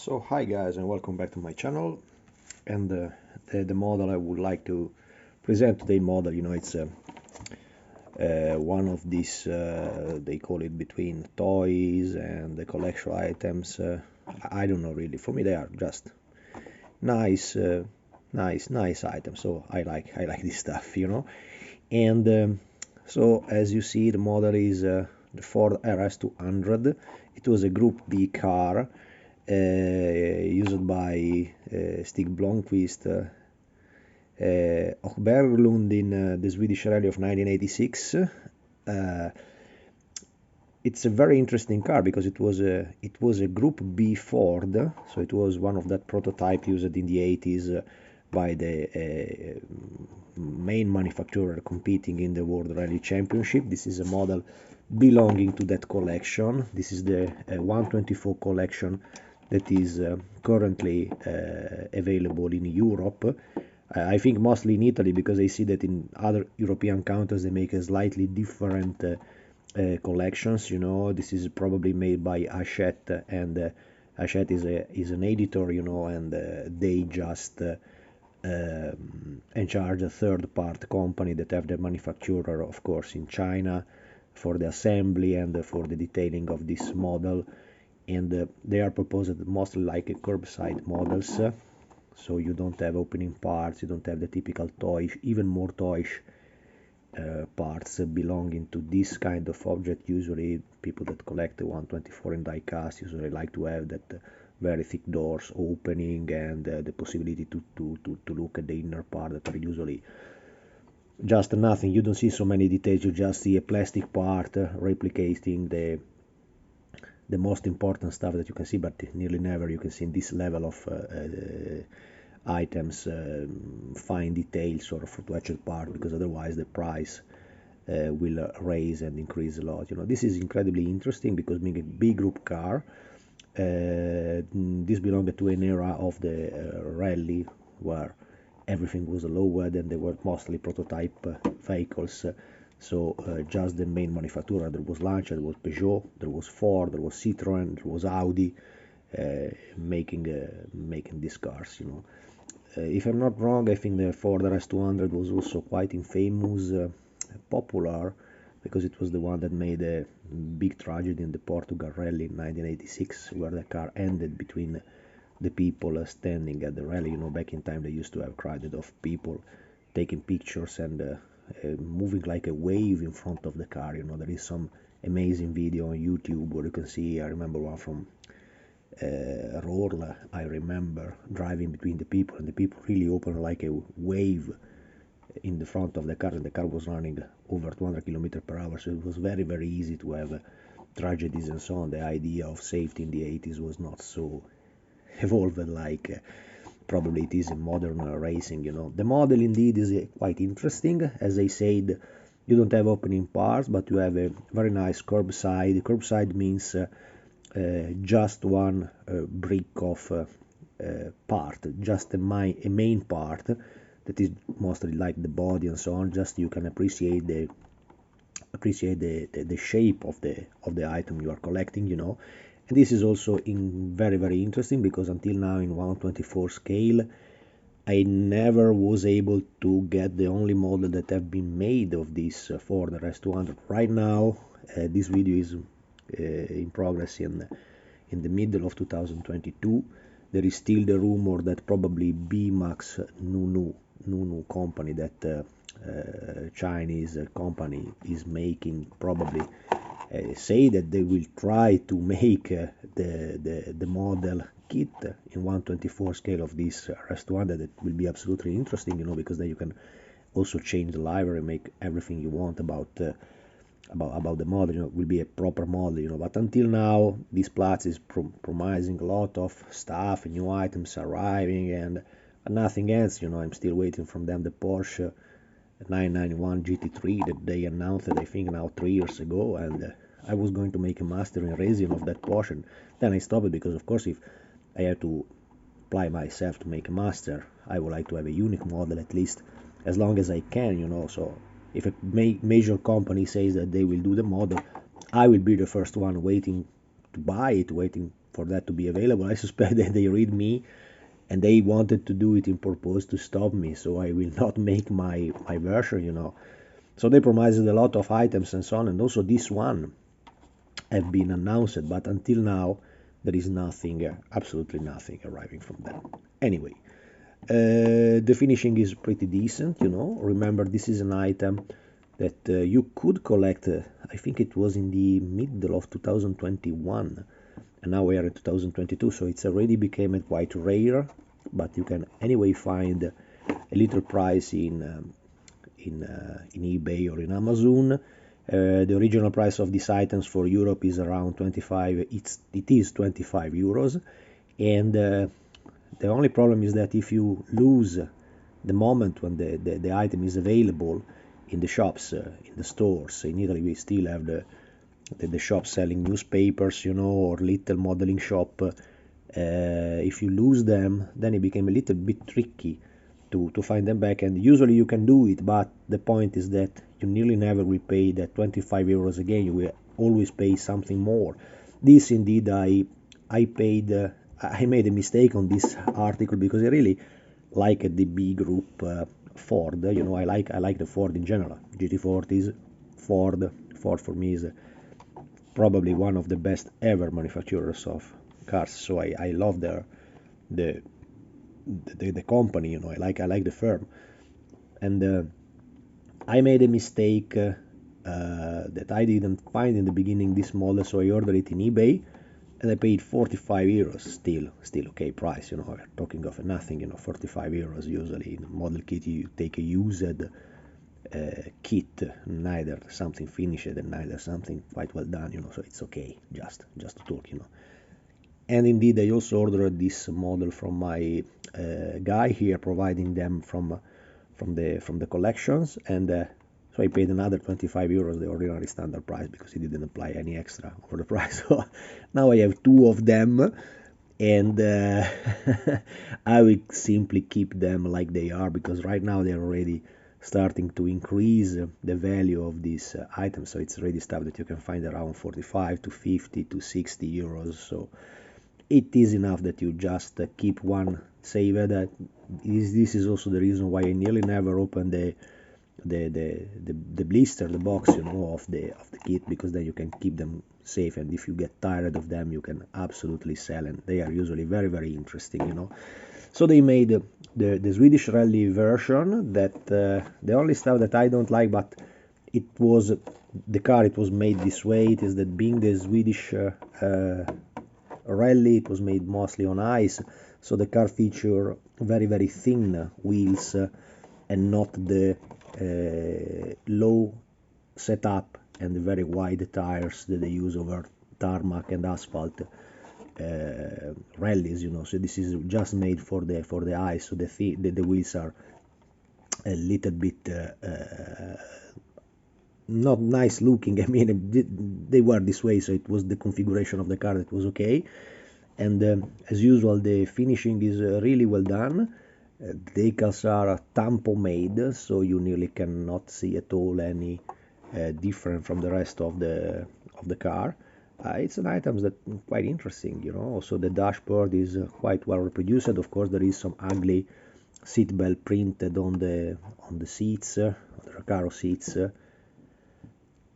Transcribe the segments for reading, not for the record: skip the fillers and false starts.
So hi guys, and welcome back to my channel. And the model I would like to present today, it's one of these, they call it between toys and the collection items. I don't know really, for me they are just nice, nice items. So I like this stuff. And so as you see, the model is the Ford rs200. It was a Group B car used by Stig Blomqvist och Berglund in the Swedish Rally of 1986. It's a very interesting car because it was a Group B Ford, so it was one of that prototype used in the 80s by the main manufacturer competing in the World Rally Championship. This is a model belonging to that collection. This is the 124 collection that is currently available in Europe. I think mostly in Italy, because I see that in other European countries they make a slightly different collections. This is probably made by Hachette, and Hachette is an editor, and they just charge a third-part company that have the manufacturer, of course, in China for the assembly and for the detailing of this model. And they are proposed mostly like curbside models, so you don't have opening parts, you don't have the typical toyish, even more toyish parts belonging to this kind of object. Usually people that collect the 124 in die cast usually like to have that very thick doors opening and the possibility to look at the inner part that are usually just nothing. You don't see so many details, you just see a plastic part replicating the most important stuff that you can see, but nearly never you can see in this level of items fine details or fluctuated part, because otherwise the price will raise and increase a lot. This is incredibly interesting because being a big group car, this belonged to an era of the rally where everything was lowered and they were mostly prototype vehicles. So just the main manufacturer. There was Lancia, there was Peugeot, there was Ford, there was Citroën, there was Audi making these cars. If I'm not wrong, I think the Ford RS200 was also quite infamous, popular, because it was the one that made a big tragedy in the Portugal rally in 1986, where the car ended between the people standing at the rally. Back in time they used to have crowded of people taking pictures and moving like a wave in front of the car. There is some amazing video on YouTube where you can see, I remember one from Roll, I remember driving between the people, and the people really opened like a wave in the front of the car, and the car was running over 200 km per hour, so it was very, very easy to have tragedies and so on. The idea of safety in the 80s was not so evolved like probably it is in modern racing. The model indeed is quite interesting. As I said, you don't have opening parts, but you have a very nice curbside. Curbside means just one brick of part, just a main part that is mostly like the body and so on. Just you can appreciate the shape of the item you are collecting. And this is also very, very interesting, because until now in 124 scale I never was able to get the only model that have been made of this Ford RS200. Right now this video is in progress in the middle of 2022. There is still the rumor that probably BMAX Nunu company, that Chinese company, is making, probably say that they will try to make the model kit in 124 scale of this RS200. That will be absolutely interesting, because then you can also change the livery, make everything you want about the model. It will be a proper model. But until now this Platz is promising a lot of stuff, new items arriving, and nothing else. I'm still waiting from them the Porsche 991 GT3 that they announced, I think now 3 years ago, and I was going to make a master in racing of that Porsche, and then I stopped it, because of course if I have to apply myself to make a master, I would like to have a unique model, at least as long as I can. So if a major company says that they will do the model, I will be the first one waiting to buy it, waiting for that to be available. I suspect that they read me and they wanted to do it in purpose to stop me, so I will not make my version, So they promised a lot of items and so on, and also this one have been announced, but until now there is nothing, absolutely nothing arriving from them. Anyway, the finishing is pretty decent, Remember, this is an item that you could collect, I think it was in the middle of 2021, and now we are in 2022, so it's already became quite rare, but you can anyway find a little price in eBay or in Amazon. The original price of these items for Europe is around 25. It is 25 euros, and the only problem is that if you lose the moment when the item is available in the shops, in the stores, in Italy we still have the shop selling newspapers, or little modeling shop. If you lose them, then it became a little bit tricky to find them back, and usually you can do it, but the point is that you nearly never will pay that 25 euros again. You will always pay something more. This indeed, I paid, I made a mistake on this article because I really like the B group Ford. I like the Ford in general. GT40s, Ford for me is probably one of the best ever manufacturers of cars. So I love the company. I like the firm, and I made a mistake that I didn't find in the beginning this model, so I ordered it in eBay, and I paid 45 euros. Still okay price. We're talking of nothing. 45 euros usually in model kit. You take a used kit, neither something finished and neither something quite well done. So it's okay. Just to talk. And indeed, I also ordered this model from my guy here, providing them from the collections, and so I paid another 25 euros, the ordinary standard price, because he didn't apply any extra over the price. So now I have two of them, and I will simply keep them like they are, because right now they're already starting to increase the value of these items. So it's already stuff that you can find around 45 to 50 to 60 euros. So it is enough that you just keep one saved. This is also the reason why I nearly never open the blister, the box, of the kit, because then you can keep them safe, and if you get tired of them, you can absolutely sell, and they are usually very, very interesting. So they made the Swedish rally version, that the only stuff that I don't like, but it was the car, it was made this way, it is that being the Swedish rally, it was made mostly on ice, so the car feature very, very thin wheels, and not the low setup and the very wide tires that they use over tarmac and asphalt rallies. So this is just made for the ice, so the wheels are a little bit not nice looking. I mean, they were this way, so it was the configuration of the car that was okay. And as usual, the finishing is really well done. The decals are tampo made, so you nearly cannot see at all any different from the rest of the car. It's an item that quite interesting. Also the dashboard is quite well reproduced. Of course, there is some ugly seatbelt printed on the seats, on the Recaro seats.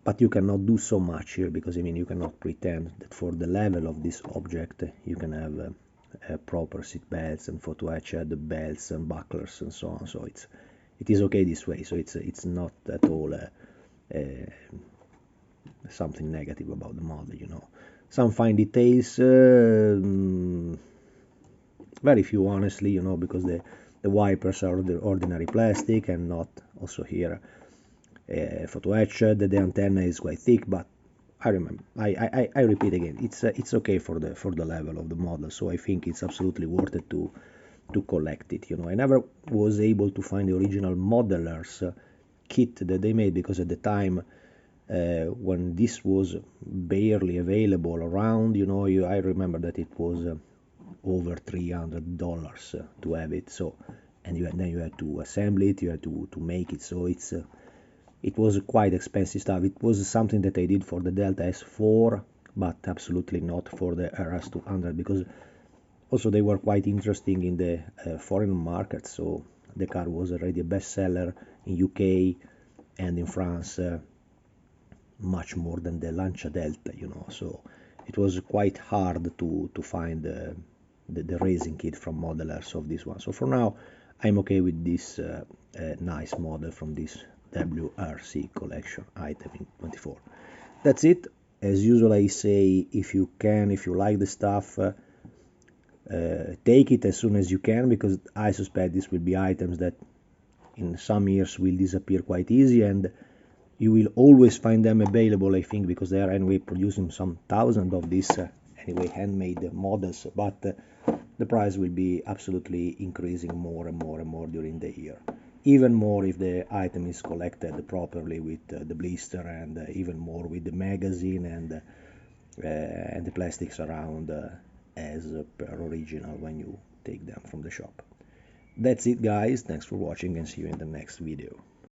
But you cannot do so much here, because you cannot pretend that for the level of this object you can have proper seat belts and photo etched belts and bucklers and so on. So it is okay this way. So it's not at all something negative about the model. Some fine details, very few honestly, because the wipers are the ordinary plastic and not also here photo etched. The antenna is quite thick, but I repeat again, it's okay for the level of the model. So I think it's absolutely worth it to collect it. I never was able to find the original modelers kit that they made, because at the time when this was barely available around, I remember that it was over $300 to have it. So, and then you had to assemble it, you had to make it. So it was quite expensive stuff. It was something that I did for the Delta S4, but absolutely not for the rs200, because also they were quite interesting in the foreign market. So the car was already a bestseller in UK and in France, much more than the Lancia Delta, you know. So it was quite hard to find the racing kit from modelers of this one. So for now, I'm okay with this nice model from this WRC collection item in 24. That's it. As usual, I say, if you can, if you like the stuff, take it as soon as you can, because I suspect this will be items that in some years will disappear quite easy, and you will always find them available, I think, because they are anyway producing some thousand of these anyway handmade models, but the price will be absolutely increasing more and more and more during the year. Even more if the item is collected properly with the blister, and even more with the magazine and the plastics around as per original when you take them from the shop. That's it, guys. Thanks for watching, and see you in the next video.